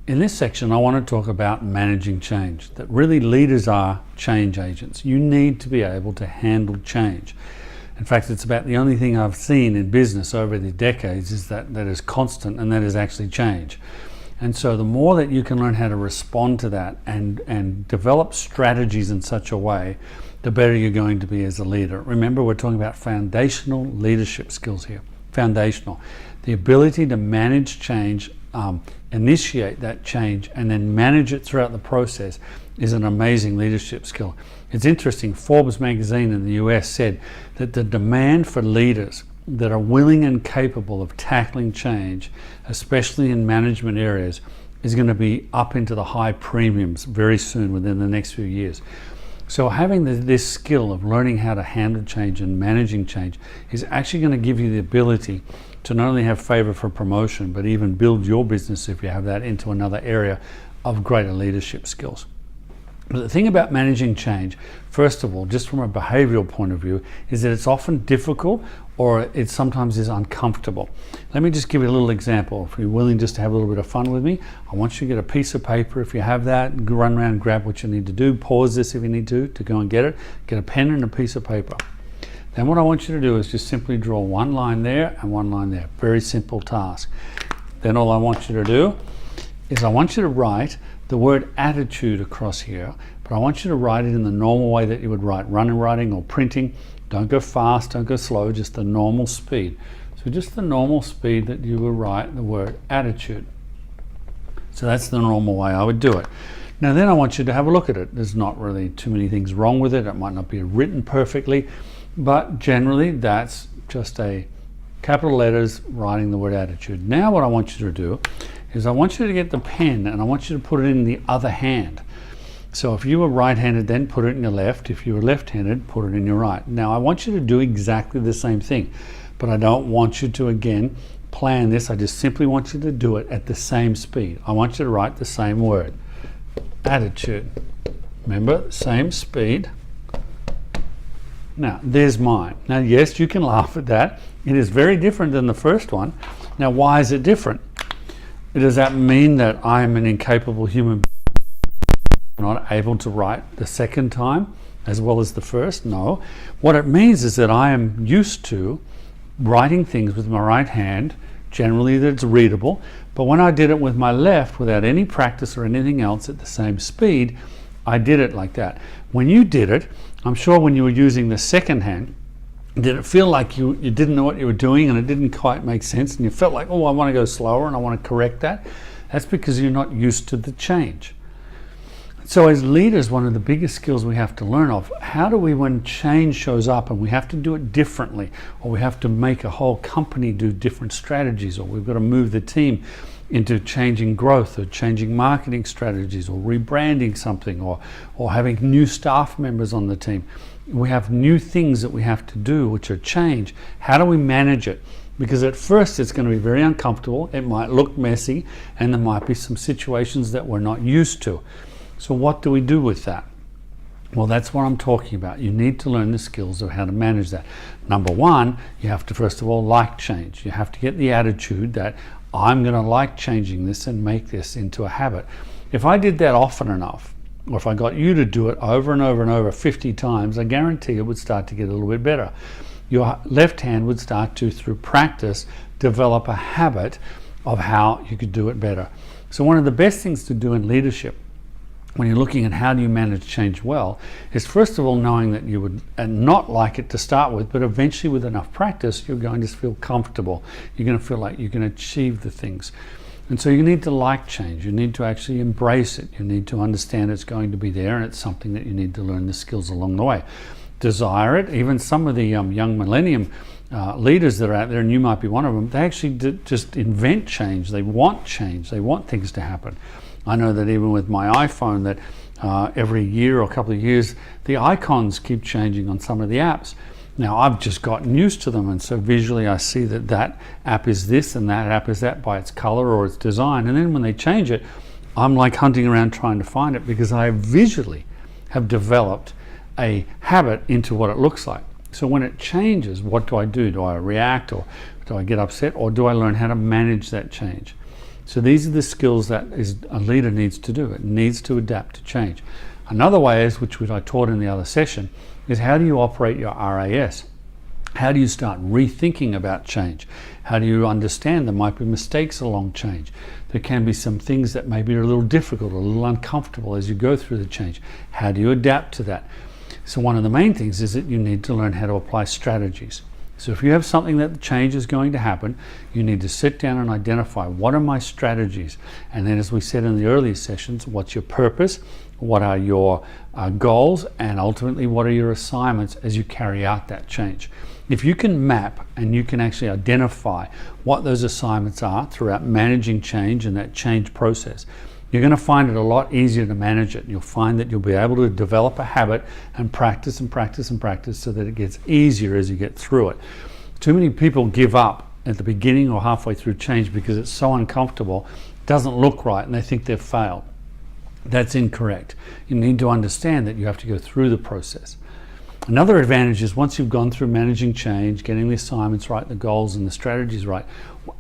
In this section, I want to talk about managing change, that really leaders are change agents. You need to be able to handle change. In fact, it's about the only thing I've seen in business over the decades is that is constant, and that is actually change. And so the more that you can learn how to respond to that and develop strategies in such a way, the better you're going to be as a leader. Remember, we're talking about foundational leadership skills here. Foundational. The ability to manage change, initiate that change, and then manage it throughout the process is an amazing leadership skill. It's interesting, Forbes magazine in the US said that the demand for leaders that are willing and capable of tackling change, especially in management areas, is going to be up into the high premiums very soon within the next few years. So having this skill of learning how to handle change and managing change is actually going to give you the ability to not only have favor for promotion, but even build your business, if you have that, into another area of greater leadership skills. But the thing about managing change, first of all, just from a behavioral point of view, is that it's often difficult or it sometimes is uncomfortable. Let me just give you a little example. If you're willing just to have a little bit of fun with me, I want you to get a piece of paper. If you have that, run around and grab what you need to do. Pause this if you need to go and get it. Get a pen and a piece of paper. Then what I want you to do is just simply draw one line there and one line there. Very simple task. Then all I want you to do is I want you to write the word attitude across here, but I want you to write it in the normal way that you would write writing or printing. Don't go fast, don't go slow, just the normal speed. So just the normal speed that you would write the word attitude. So that's the normal way I would do it. Now then I want you to have a look at it. There's not really too many things wrong with it. It might not be written perfectly, but generally that's just a capital letters writing the word attitude. Now what I want you to do is I want you to get the pen and I want you to put it in the other hand. So if you were right-handed, then put it in your left. If you were left-handed, put it in your right. Now I want you to do exactly the same thing, but I don't want you to, again, plan this. I just simply want you to do it at the same speed. I want you to write the same word, attitude. Remember, same speed. Now, there's mine. Now, yes, you can laugh at that. It is very different than the first one. Now, why is it different? Does that mean that I am an incapable human being, not able to write the second time as well as the first? No. What it means is that I am used to writing things with my right hand, generally that it's readable, but when I did it with my left without any practice or anything else at the same speed, I did it like that. When you did it, I'm sure when you were using the second hand, did it feel like you didn't know what you were doing and it didn't quite make sense and you felt like, oh, I want to go slower and I want to correct that? That's because you're not used to the change. So as leaders, one of the biggest skills we have to learn of, how do we, when change shows up and we have to do it differently, or we have to make a whole company do different strategies, or we've got to move the team into changing growth or changing marketing strategies or rebranding something or having new staff members on the team. We have new things that we have to do which are change. How do we manage it? Because at first it's going to be very uncomfortable, it might look messy, and there might be some situations that we're not used to. So what do we do with that? Well, that's what I'm talking about. You need to learn the skills of how to manage that. Number one, you have to first of all like change. You have to get the attitude that I'm going to like changing this and make this into a habit. If I did that often enough, or if I got you to do it over and over and over 50 times, I guarantee it would start to get a little bit better. Your left hand would start to, through practice, develop a habit of how you could do it better. So one of the best things to do in leadership when you're looking at how do you manage change well is first of all knowing that you would not like it to start with, but eventually with enough practice you're going to feel comfortable. You're going to feel like you can achieve the things. And so you need to like change. You need to actually embrace it. You need to understand it's going to be there and it's something that you need to learn the skills along the way. Desire it. Even some of the young millennium leaders that are out there, and you might be one of them, they actually just invent change. They want change. They want things to happen. I know that even with my iPhone that every year or a couple of years, the icons keep changing on some of the apps. Now I've just gotten used to them, and so visually I see that that app is this and that app is that by its color or its design, and then when they change it, I'm like hunting around trying to find it because I visually have developed a habit into what it looks like. So when it changes, what do? Do I react, or do I get upset, or do I learn how to manage that change? So these are the skills that a leader needs to do. It needs to adapt to change. Another way is, which I taught in the other session, is how do you operate your RAS? How do you start rethinking about change? How do you understand there might be mistakes along change? There can be some things that maybe are a little difficult, a little uncomfortable as you go through the change. How do you adapt to that? So one of the main things is that you need to learn how to apply strategies. So if you have something that the change is going to happen, you need to sit down and identify what are my strategies. And then, as we said in the earlier sessions, what's your purpose? What are your goals? And ultimately, what are your assignments as you carry out that change? If you can map and you can actually identify what those assignments are throughout managing change and that change process, you're going to find it a lot easier to manage it. You'll find that you'll be able to develop a habit and practice and practice and practice so that it gets easier as you get through it. Too many people give up at the beginning or halfway through change because it's so uncomfortable, it doesn't look right, and they think they've failed. That's incorrect. You need to understand that you have to go through the process. Another advantage is once you've gone through managing change, getting the assignments right, the goals and the strategies right,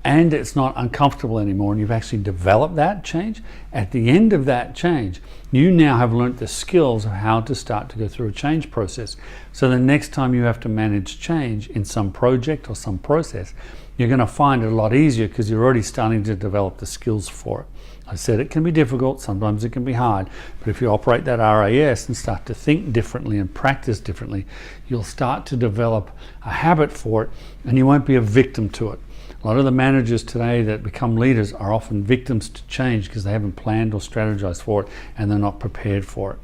and it's not uncomfortable anymore, and you've actually developed that change, at the end of that change, you now have learnt the skills of how to start to go through a change process. So the next time you have to manage change in some project or some process, you're going to find it a lot easier because you're already starting to develop the skills for it. I said it can be difficult, sometimes it can be hard, but if you operate that RAS and start to think differently and practice differently, you'll start to develop a habit for it and you won't be a victim to it. A lot of the managers today that become leaders are often victims to change because they haven't planned or strategized for it and they're not prepared for it.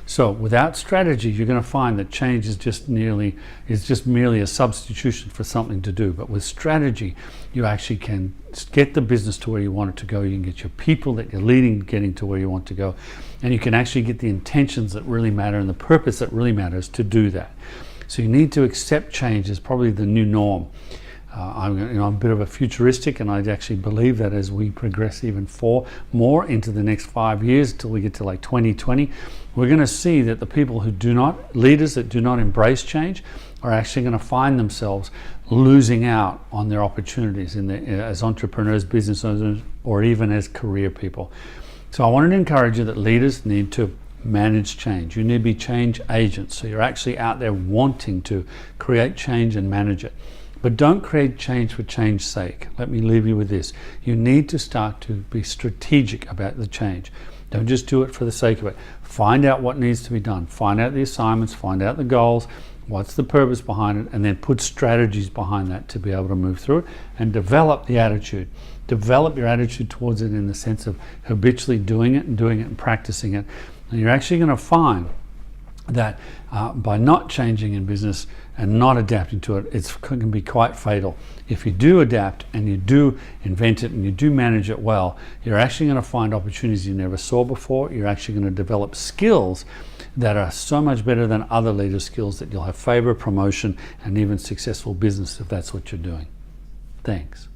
So without strategy, you're going to find that change is just merely a substitution for something to do. But with strategy, you actually can get the business to where you want it to go. You can get your people that you're leading getting to where you want to go. And you can actually get the intentions that really matter and the purpose that really matters to do that. So you need to accept change as probably the new norm. I'm a bit of a futuristic, and I actually believe that as we progress even more into the next 5 years until we get to like 2020, we're going to see that the people leaders that do not embrace change are actually going to find themselves losing out on their opportunities as entrepreneurs, business owners, or even as career people. So I wanted to encourage you that leaders need to manage change. You need to be change agents. So you're actually out there wanting to create change and manage it. But don't create change for change's sake. Let me leave you with this. You need to start to be strategic about the change. Don't just do it for the sake of it. Find out what needs to be done. Find out the assignments, find out the goals, what's the purpose behind it, and then put strategies behind that to be able to move through it and develop the attitude. Develop your attitude towards it in the sense of habitually doing it and practicing it. And you're actually going to find that by not changing in business and not adapting to it, it can be quite fatal. If you do adapt and you do invent it and you do manage it well, you're actually going to find opportunities you never saw before. You're actually going to develop skills that are so much better than other leader skills that you'll have favor, promotion, and even successful business if that's what you're doing. Thanks.